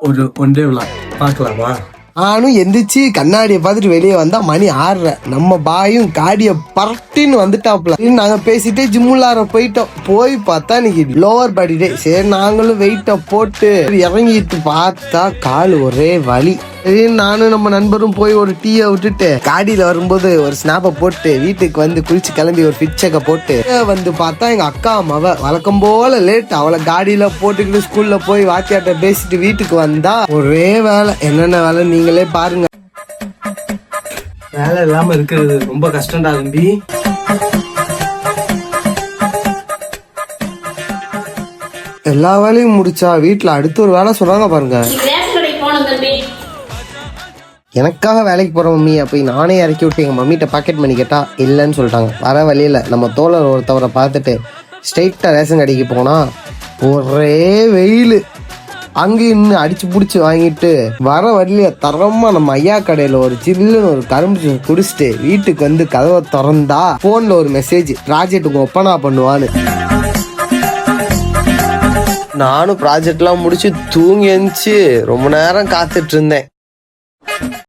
ஒரு one day vlog பார்க்கலாமா? நானும் எந்திரிச்சு கண்ணாடியை பார்த்துட்டு வெளியே வந்தா மணி 6:30. நம்ம பாயும் காடியை பரட்டின்னு வந்துட்டாப்ல. நாங்க பேசிட்டே ஜிம்முள்ளார போயிட்டோம். போய் பார்த்தா இன்னைக்கு லோவர் பாடி டே. சரி நாங்களும் வெயிட்ட போட்டு இறங்கிட்டு பார்த்தா கால் ஒரே வலி. நானும் நம்ம நண்பரும் போய் ஒரு டீயை விட்டுட்டு காடியில வரும்போது ஒரு ஸ்னாப்பை போட்டு வீட்டுக்கு வந்து குளிச்சு கிளம்பி ஒரு ஃபிட் செக்கை போட்டு வந்து பார்த்தா எங்க அக்கா அம்மாவை வழக்கம் போல லேட். அவளை காடியில போட்டுக்கிட்டு ஸ்கூல்ல போய் வாத்தியாட்ட பேசிட்டு வீட்டுக்கு வந்தா ஒரே வேலை. என்னென்ன வேலை நீங்களே பாருங்க. வேலை இல்லாம இருக்கிறது ரொம்ப கஷ்டம்டா தம்பி. எல்லா வேலையும் முடிச்சா வீட்டுல அடுத்த ஒரு வேலை சொல்றாங்க பாருங்க. எனக்காக வேலைக்கு போகிற மம்மி அப்போ நானே இறக்கி விட்டு எங்கள் மம்மிகிட்ட பாக்கெட் மணி கேட்டால் இல்லைன்னு சொல்லிட்டாங்க. வர வழியில் நம்ம தோழர் ஒருத்தவரை பார்த்துட்டு ஸ்ட்ரெயிட்டாக ரேஷன் கடைக்கு போனால் ஒரே வெயில். அங்கே இன்னும் அடிச்சு பிடிச்சி வாங்கிட்டு வர வழியில தரமாக நம்ம ஐயா கடையில் ஒரு சில்லுன்னு ஒரு கரும்பு குடிச்சிட்டு வீட்டுக்கு வந்து கதவை திறந்தா ஃபோனில் ஒரு மெசேஜ், ப்ராஜெக்ட் ஒப்பனா பண்ணுவான்னு. நானும் ப்ராஜெக்ட்லாம் முடிச்சு தூங்கி எழுந்துச்சு ரொம்ப நேரம் காத்துட்டு இருந்தேன்.